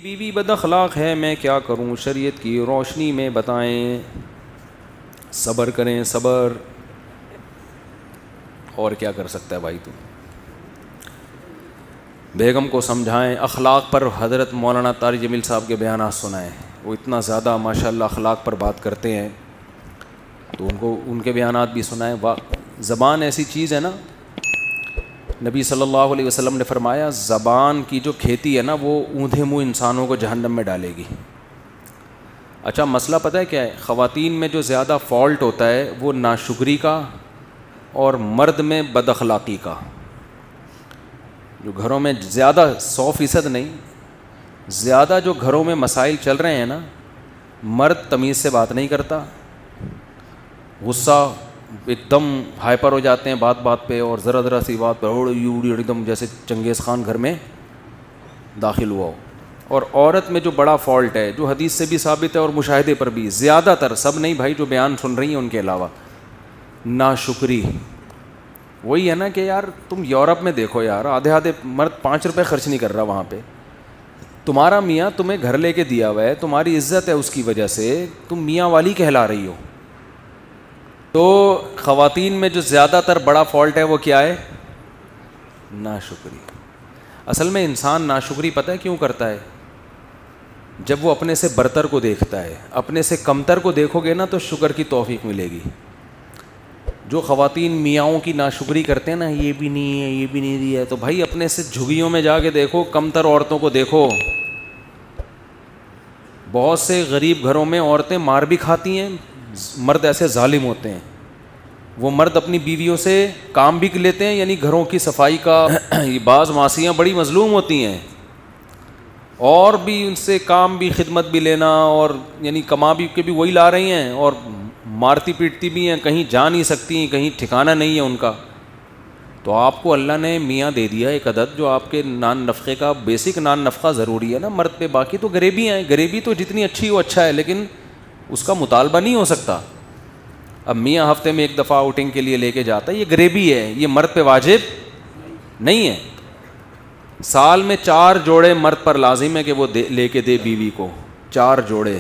بیوی بد اخلاق ہے، میں کیا کروں؟ شریعت کی روشنی میں بتائیں۔ صبر کریں، صبر۔ اور کیا کر سکتا ہے بھائی تو؟ بیگم کو سمجھائیں۔ اخلاق پر حضرت مولانا طارق جمیل صاحب کے بیانات سنائیں، وہ اتنا زیادہ ماشاءاللہ اخلاق پر بات کرتے ہیں، تو ان کے بیانات بھی سنائیں۔ زبان ایسی چیز ہے نا، نبی صلی اللہ علیہ وسلم نے فرمایا زبان کی جو کھیتی ہے نا وہ اوندھے منہ انسانوں کو جہنم میں ڈالے گی۔ اچھا مسئلہ پتہ ہے کیا ہے؟ خواتین میں جو زیادہ فالٹ ہوتا ہے وہ ناشکری کا اور مرد میں بد اخلاقی کا۔ جو گھروں میں زیادہ 100% نہیں، زیادہ جو گھروں میں مسائل چل رہے ہیں نا، مرد تمیز سے بات نہیں کرتا، غصہ ایک دم ہائپر ہو جاتے ہیں بات بات پہ، اور ذرا ذرا سی بات پہ ایک دم جیسے چنگیز خان گھر میں داخل ہوا ہو۔ اور عورت میں جو بڑا فالٹ ہے، جو حدیث سے بھی ثابت ہے اور مشاہدے پر بھی، زیادہ تر، سب نہیں بھائی جو بیان سن رہی ہیں ان کے علاوہ، ناشکری۔ وہی ہے نا کہ یار تم یورپ میں دیکھو یار، آدھے مرد 5 روپے خرچ نہیں کر رہا وہاں پہ، تمہارا میاں تمہیں گھر لے کے دیا ہوا ہے، تمہاری عزت ہے اس کی وجہ سے، تم میاں والی کہلا رہی ہو۔ تو خواتین میں جو زیادہ تر بڑا فالٹ ہے وہ کیا ہے؟ ناشکری۔ اصل میں انسان ناشکری پتہ ہے کیوں کرتا ہے؟ جب وہ اپنے سے برتر کو دیکھتا ہے، اپنے سے کمتر کو دیکھو گے نا تو شکر کی توفیق ملے گی۔ جو خواتین میاؤں کی ناشکری کرتے ہیں نا، یہ بھی نہیں ہے، یہ بھی نہیں دیا ہے، تو بھائی اپنے سے جھگیوں میں جا کے دیکھو، کمتر عورتوں کو دیکھو۔ بہت سے غریب گھروں میں عورتیں مار بھی کھاتی ہیں، مرد ایسے ظالم ہوتے ہیں، وہ مرد اپنی بیویوں سے کام بھی لیتے ہیں، یعنی گھروں کی صفائی کا۔ بعض ماسیاں بڑی مظلوم ہوتی ہیں، اور بھی ان سے کام بھی، خدمت بھی لینا، اور یعنی کما بھی کے بھی وہی لا رہی ہیں، اور مارتی پیٹتی بھی ہیں، کہیں جا نہیں سکتی، کہیں ٹھکانہ نہیں ہے ان کا۔ تو آپ کو اللہ نے میاں دے دیا ایک عدد جو آپ کے نان نفقے کا بیسک نان نفقہ ضروری ہے نا مرد پہ، باقی تو غریبی ہیں، غریبی تو جتنی اچھی ہو اچھا ہے، لیکن اس کا مطالبہ نہیں ہو سکتا۔ اب میاں ہفتے میں 1 دفعہ آؤٹنگ کے لیے لے کے جاتا ہے، یہ غریبی ہے، یہ مرد پہ واجب نہیں ہے۔ سال میں 4 جوڑے مرد پر لازم ہے کہ وہ لے کے دے بیوی کو، 4 جوڑے،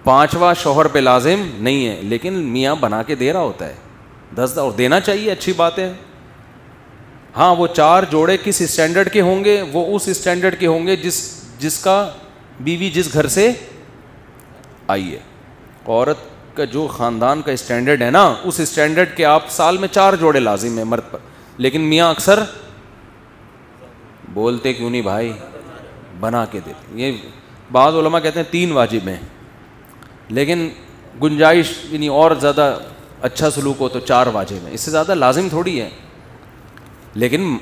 5واں شوہر پہ لازم نہیں ہے، لیکن میاں بنا کے دے رہا ہوتا ہے 10، اور دینا چاہیے، اچھی بات ہے۔ ہاں وہ 4 جوڑے کس اسٹینڈرڈ کے ہوں گے؟ وہ اس اسٹینڈرڈ کے ہوں گے جس کا بیوی جس گھر سے آئی ہے۔ عورت کا جو خاندان کا اسٹینڈرڈ ہے نا، اس اسٹینڈرڈ کے آپ سال میں 4 جوڑے لازم ہیں مرد پر، لیکن میاں اکثر بولتے کیوں نہیں بھائی، بنا کے دیتے۔ یہ بعض علماء کہتے ہیں 3 واجب ہیں، لیکن گنجائش یعنی اور زیادہ اچھا سلوک ہو تو 4 واجب ہیں، اس سے زیادہ لازم تھوڑی ہے، لیکن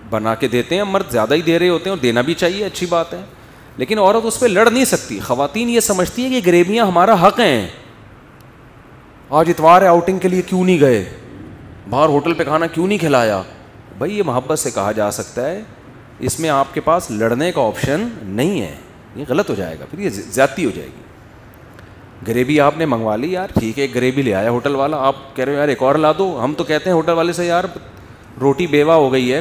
بنا کے دیتے ہیں، مرد زیادہ ہی دے رہے ہوتے ہیں، اور دینا بھی چاہیے، اچھی بات ہے، لیکن عورت اس پہ لڑ نہیں سکتی۔ خواتین یہ سمجھتی ہے کہ غریبیاں ہمارا حق ہیں، آج اتوار ہے آؤٹنگ کے لیے کیوں نہیں گئے، باہر ہوٹل پہ کھانا کیوں نہیں کھلایا۔ بھائی یہ محبت سے کہا جا سکتا ہے، اس میں آپ کے پاس لڑنے کا آپشن نہیں ہے، یہ غلط ہو جائے گا، پھر یہ زیادتی ہو جائے گی۔ غریبی آپ نے منگوا لی یار، ٹھیک ہے، غریبی لے آیا ہوٹل والا، آپ کہہ رہے ہو یار ایک اور لا دو، ہم تو کہتے ہیں ہوٹل والے سے یار روٹی بیوہ ہو گئی ہے،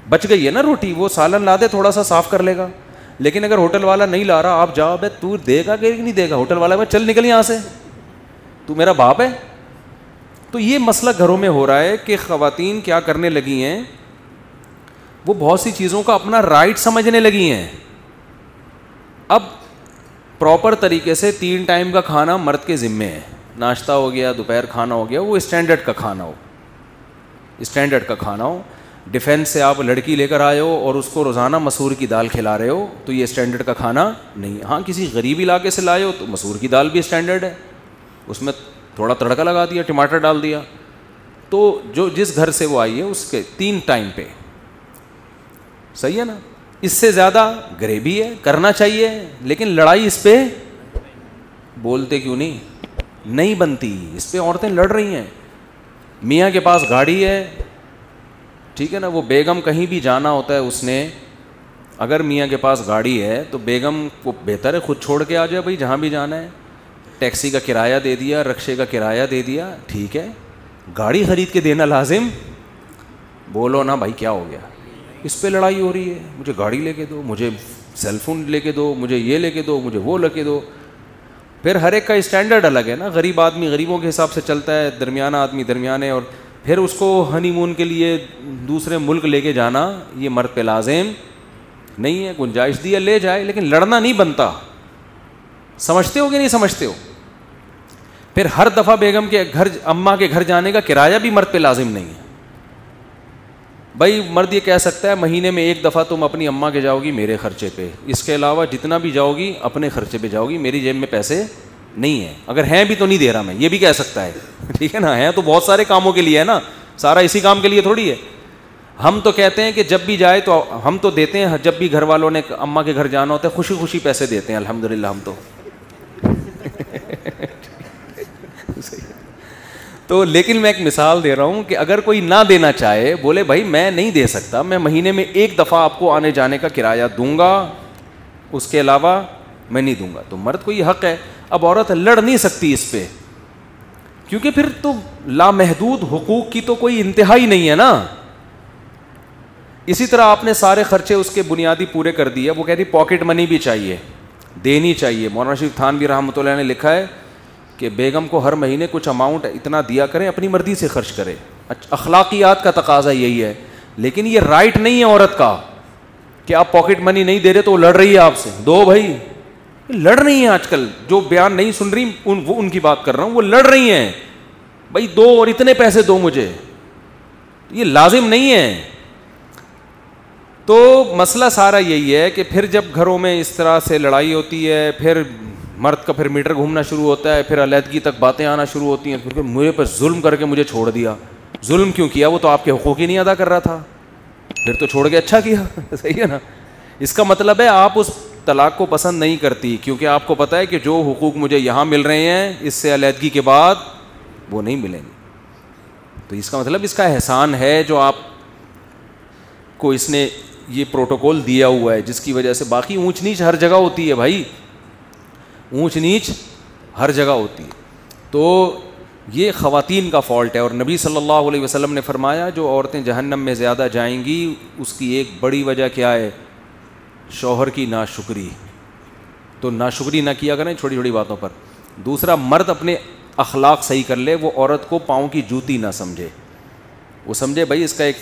بچ گئی ہے نا روٹی، وہ سالن لا دے تھوڑا سا صاف کر لے گا، لیکن اگر ہوٹل والا نہیں لا رہا، آپ جاؤ بھائی تو دے گا کہ نہیں دے گا، ہوٹل والا چل نکل یہاں سے، تو میرا باپ ہے۔ تو یہ مسئلہ گھروں میں ہو رہا ہے کہ خواتین کیا کرنے لگی ہیں، وہ بہت سی چیزوں کا اپنا رائٹ سمجھنے لگی ہیں۔ اب پراپر طریقے سے 3 ٹائم کا کھانا مرد کے ذمے ہے، ناشتہ ہو گیا، دوپہر کھانا ہو گیا، وہ اسٹینڈرڈ کا کھانا ہو، اسٹینڈرڈ کا کھانا ہو۔ ڈیفینس سے آپ لڑکی لے کر آئے ہو اور اس کو روزانہ مسور کی دال کھلا رہے ہو تو یہ اسٹینڈرڈ کا کھانا نہیں۔ ہاں کسی غریب علاقے سے لائے ہو تو مسور کی دال بھی اسٹینڈرڈ ہے، اس میں تھوڑا تڑکا لگا دیا، ٹماٹر ڈال دیا، تو جو جس گھر سے وہ آئی ہے اس کے 3 ٹائم پہ، صحیح ہے نا۔ اس سے زیادہ غریبی ہے، کرنا چاہیے، لیکن لڑائی اس پہ بولتے کیوں نہیں بنتی، اس پہ عورتیں لڑ رہی ہیں۔ میاں کے پاس گاڑی ہے، ٹھیک ہے نا، وہ بیگم کہیں بھی جانا ہوتا ہے، اس نے اگر میاں کے پاس گاڑی ہے تو بیگم کو بہتر ہے خود چھوڑ کے آ جائے، بھائی جہاں بھی جانا ہے، ٹیکسی کا کرایہ دے دیا، رکشے کا کرایہ دے دیا، ٹھیک ہے، گاڑی خرید کے دینا لازم، بولو نا بھائی کیا ہو گیا، اس پہ لڑائی ہو رہی ہے، مجھے گاڑی لے کے دو، مجھے سیل فون لے کے دو, مجھے یہ لے کے دو, مجھے وہ لے کے دو. پھر ہر ایک کا اسٹینڈرڈ الگ ہے نا, غریب آدمی غریبوں کے حساب سے چلتا ہے, درمیانہ آدمی درمیانے, اور پھر اس کو ہنی مون کے لیے دوسرے ملک لے کے جانا یہ مرد پہ لازم نہیں ہے. گنجائش دی ہے لے جائے, لیکن لڑنا نہیں بنتا. سمجھتے ہو کہ نہیں سمجھتے ہو؟ پھر ہر دفعہ بیگم کے گھر, اماں کے گھر جانے کا کرایہ بھی مرد پہ لازم نہیں ہے. بھائی مرد یہ کہہ سکتا ہے مہینے میں ایک دفعہ تم اپنی اماں کے جاؤ گی میرے خرچے پہ, اس کے علاوہ جتنا بھی جاؤ گی اپنے خرچے پہ جاؤ گی, میری جیب میں پیسے نہیں ہیں, اگر ہیں بھی تو نہیں دے رہا میں, یہ بھی کہہ سکتا ہے. ٹھیک ہے نا, ہیں تو بہت سارے کاموں کے لیے ہے نا, سارا اسی کام کے لیے تھوڑی ہے. ہم تو کہتے ہیں کہ جب بھی جائے تو ہم تو دیتے ہیں, جب بھی گھر والوں نے اماں کے گھر جانا ہوتا ہے خوشی خوشی پیسے دیتے ہیں الحمدللہ ہم تو. تو لیکن میں ایک مثال دے رہا ہوں کہ اگر کوئی نہ دینا چاہے, بولے بھائی میں نہیں دے سکتا, میں مہینے میں ایک دفعہ آپ کو آنے جانے کا کرایہ دوں گا, اس کے علاوہ میں نہیں دوں گا, تو مرد کو یہ حق ہے. اب عورت لڑ نہیں سکتی اس پہ, کیونکہ پھر تو لامحدود حقوق کی تو کوئی انتہا ہی نہیں ہے نا. اسی طرح آپ نے سارے خرچے اس کے بنیادی پورے کر دیے, وہ کہہ رہی پاکٹ منی بھی چاہیے, دینی چاہیے. مولانا شریف تھانوی رحمۃ اللہ نے لکھا ہے کہ بیگم کو ہر مہینے کچھ اماؤنٹ اتنا دیا کریں, اپنی مرضی سے خرچ کرے. اخلاقیات کا تقاضا یہی ہے, لیکن یہ رائٹ نہیں ہے عورت کا کہ آپ پاکٹ منی نہیں دے رہے تو وہ لڑ رہی ہے آپ سے. دو بھائی, لڑ رہی ہیں آج کل, جو بیان نہیں سن رہی وہ ان کی بات کر رہا ہوں, وہ لڑ رہی ہیں بھائی دو اور اتنے پیسے دو مجھے, یہ لازم نہیں ہے. تو مسئلہ سارا یہی ہے کہ پھر جب گھروں میں اس طرح سے لڑائی ہوتی ہے, پھر مرد کا پھر میٹر گھومنا شروع ہوتا ہے, پھر علیحدگی تک باتیں آنا شروع ہوتی ہیں, پھر مجھے پر ظلم کر کے مجھے چھوڑ دیا. ظلم کیوں کیا؟ وہ تو آپ کے حقوق ہی نہیں ادا کر رہا تھا, پھر تو چھوڑ کے اچھا کیا. صحیح ہے نا. اس کا مطلب ہے آپ اس طلاق کو پسند نہیں کرتی, کیونکہ آپ کو پتہ ہے کہ جو حقوق مجھے یہاں مل رہے ہیں اس سے علیحدگی کے بعد وہ نہیں ملیں گے. تو اس کا مطلب اس کا احسان ہے جو آپ کو اس نے یہ پروٹوکول دیا ہوا ہے, جس کی وجہ سے باقی اونچ نیچ ہر جگہ ہوتی ہے بھائی, اونچ نیچ ہر جگہ ہوتی ہے. تو یہ خواتین کا فالٹ ہے. اور نبی صلی اللہ علیہ وسلم نے فرمایا جو عورتیں جہنم میں زیادہ جائیں گی اس کی ایک بڑی وجہ کیا ہے؟ شوہر کی ناشکری. تو ناشکری نہ کیا کریں چھوٹی چھوٹی باتوں پر. دوسرا, مرد اپنے اخلاق صحیح کر لے, وہ عورت کو پاؤں کی جوتی نہ سمجھے, وہ سمجھے بھائی اس کا ایک,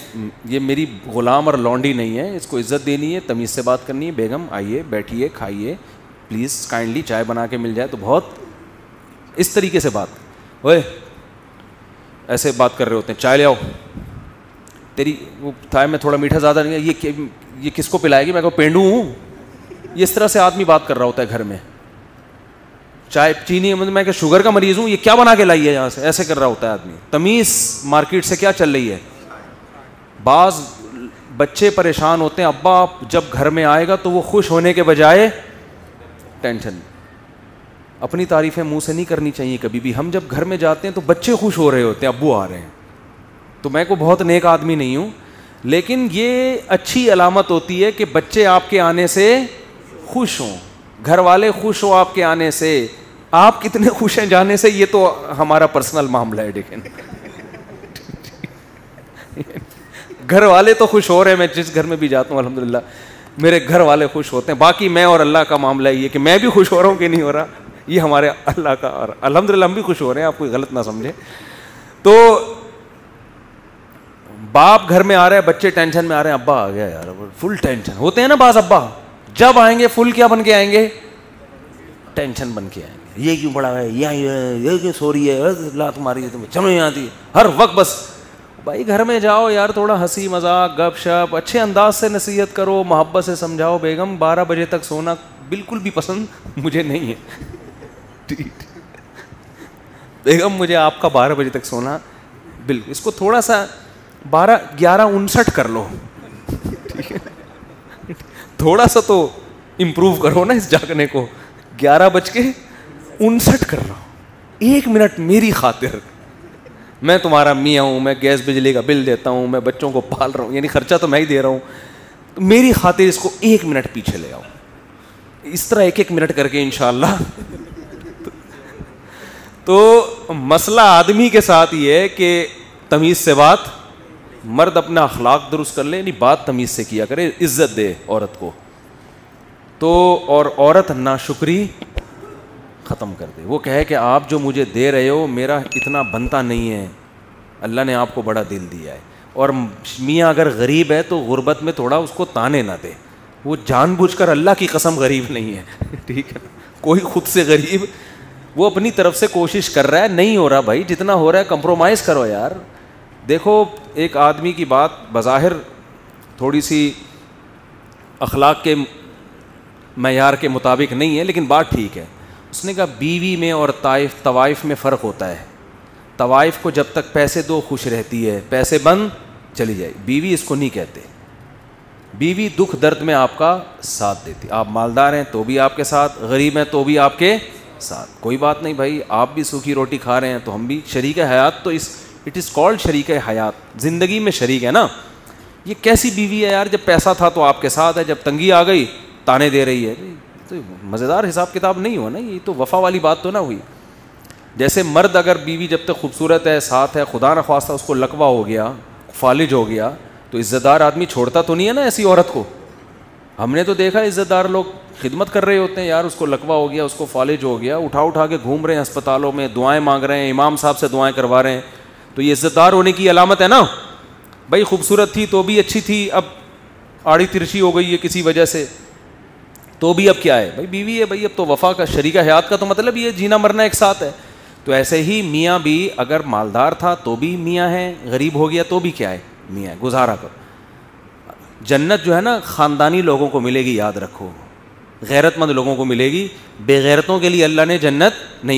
یہ میری غلام اور لونڈی نہیں ہے, اس کو عزت دینی ہے, تمیز سے بات کرنی ہے. بیگم آئیے بیٹھیے کھائیے پلیز, کائنڈلی چائے بنا کے مل جائے تو بہت اس طریقے سے بات. اوے ایسے بات کر رہے ہوتے ہیں, چائے لے آؤ, تیری وہ چائے میں تھوڑا میٹھا زیادہ نہیں ہے, یہ کس کو پلائے گی, میں کو پینڈو ہوں. یہ اس طرح سے آدمی بات کر رہا ہوتا ہے گھر میں. چائے چینی, میں کہ شوگر کا مریض ہوں, یہ کیا بنا کے لائی ہے یہاں سے, ایسے کر رہا ہوتا ہے آدمی. تمیز مارکیٹ سے کیا چل رہی ہے. بعض بچے پریشان ہوتے ہیں, ابا جب گھر میں آئے گا تو وہ خوش ہونے کے بجائے ٹینشن. اپنی تعریفیں منہ سے نہیں کرنی چاہیے کبھی بھی. ہم جب گھر میں جاتے ہیں تو بچے خوش ہو رہے ہوتے ہیں, ابو آ رہے ہیں. تو میں کو بہت نیک آدمی نہیں ہوں, لیکن یہ اچھی علامت ہوتی ہے کہ بچے آپ کے آنے سے خوش ہوں, گھر والے خوش ہوں آپ کے آنے سے. آپ کتنے خوش ہیں جانے سے یہ تو ہمارا پرسنل معاملہ ہے, لیکن گھر والے تو خوش ہو رہے ہیں. میں جس گھر میں بھی جاتا ہوں الحمدللہ میرے گھر والے خوش ہوتے ہیں. باقی میں اور اللہ کا معاملہ یہ کہ میں بھی خوش ہو رہا ہوں کہ نہیں ہو رہا, یہ ہمارے اللہ کا, اور الحمدللہ ہم بھی خوش ہو رہے ہیں, آپ کوئی غلط نہ سمجھے. تو باپ گھر میں آ رہے ہیں, بچے ٹینشن میں آ رہے ہیں, ابا آ گیا یار, فل ٹینشن ہوتے ہیں نا بعض ابا. جب آئیں گے فل کیا بن کے آئیں گے؟ ٹینشن بن کے آئیں گے. یہ کیوں پڑا ہے, یہ کیوں سو رہی ہے, اللہ تمہاری سمجھ نہیں آتی, ہر وقت بس. بھائی گھر میں جاؤ یار, تھوڑا ہنسی مذاق گپ شپ اچھے انداز سے نصیحت کرو, محبت سے سمجھاؤ. بیگم 12 بجے تک سونا بالکل بھی پسند مجھے نہیں ہے. بیگم مجھے آپ کا 12 بجے تک سونا بالکل, اس کو تھوڑا سا 11:59 کر لو, تھوڑا سا تو امپروو کرو نا اس جاگنے کو. 11:59 کر رہا ہوں, 1 منٹ میری خاطر. میں تمہارا میاں ہوں, میں گیس بجلی کا بل دیتا ہوں, میں بچوں کو پال رہا ہوں, یعنی خرچہ تو میں ہی دے رہا ہوں, تو میری خاطر اس کو 1 منٹ پیچھے لے آؤ. اس طرح 1 منٹ کر کے انشاءاللہ. تو مسئلہ آدمی کے ساتھ یہ ہے کہ تمیز سے بات, مرد اپنا اخلاق درست کر لے, یعنی بات تمیز سے کیا کرے, عزت دے عورت کو. تو اور عورت ناشکری ختم کر دے. وہ کہے کہ آپ جو مجھے دے رہے ہو میرا اتنا بنتا نہیں ہے, اللہ نے آپ کو بڑا دل دیا ہے. اور میاں اگر غریب ہے تو غربت میں تھوڑا اس کو تانے نہ دے, وہ جان بوجھ کر اللہ کی قسم غریب نہیں ہے. ٹھیک ہے, کوئی خود سے غریب, وہ اپنی طرف سے کوشش کر رہا ہے, نہیں ہو رہا بھائی, جتنا ہو رہا ہے کمپرومائز کرو یار. دیکھو ایک آدمی کی بات بظاہر تھوڑی سی اخلاق کے معیار کے مطابق نہیں ہے, لیکن بات ٹھیک ہے. اس نے کہا بیوی میں اور طوائف میں فرق ہوتا ہے. طوائف کو جب تک پیسے دو خوش رہتی ہے, پیسے بند چلی جائے. بیوی اس کو نہیں کہتے. بیوی دکھ درد میں آپ کا ساتھ دیتی. آپ مالدار ہیں تو بھی آپ کے ساتھ, غریب ہیں تو بھی آپ کے ساتھ. کوئی بات نہیں بھائی, آپ بھی سوکھی روٹی کھا رہے ہیں تو ہم بھی شریک حیات. تو اٹ از کالڈ شریک حیات, زندگی میں شریک ہے نا. یہ کیسی بیوی ہے یار, جب پیسہ تھا تو آپ کے ساتھ ہے, جب تنگی آ گئی تانے دے رہی ہے. تو مزیدار حساب کتاب نہیں ہوا نا, یہ تو وفا والی بات تو نہ ہوئی. جیسے مرد اگر بیوی جب تک خوبصورت ہے, ساتھ ہے, خدا نخواستہ اس کو لقوہ ہو گیا, فالج ہو گیا, تو عزت دار آدمی چھوڑتا تو نہیں ہے نا ایسی عورت کو. ہم نے تو دیکھا عزت دار لوگ خدمت کر رہے ہوتے ہیں, یار اس کو لقوہ ہو گیا, اس کو فالج ہو گیا, اٹھا کے گھوم رہے ہیں اسپتالوں میں, دعائیں مانگ رہے ہیں, امام صاحب سے دعائیں کروا رہے ہیں. تو یہ عزت دار ہونے کی علامت ہے نا بھائی. خوبصورت تھی تو بھی اچھی تھی, اب آڑی ترچی ہو گئی ہے کسی وجہ سے, تو بھی اب کیا ہے بھائی, بیوی ہے بھائی. اب تو وفا کا شریک حیات کا تو مطلب یہ جینا مرنا ایک ساتھ ہے. تو ایسے ہی میاں بھی اگر مالدار تھا تو بھی میاں ہے, غریب ہو گیا تو بھی کیا ہے, میاں ہے. گزارا کرو. جنت جو ہے نا خاندانی لوگوں کو ملے گی, یاد رکھو, غیرت مند لوگوں کو ملے گی. بے غیرتوں کے لیے اللہ نے جنت نہیں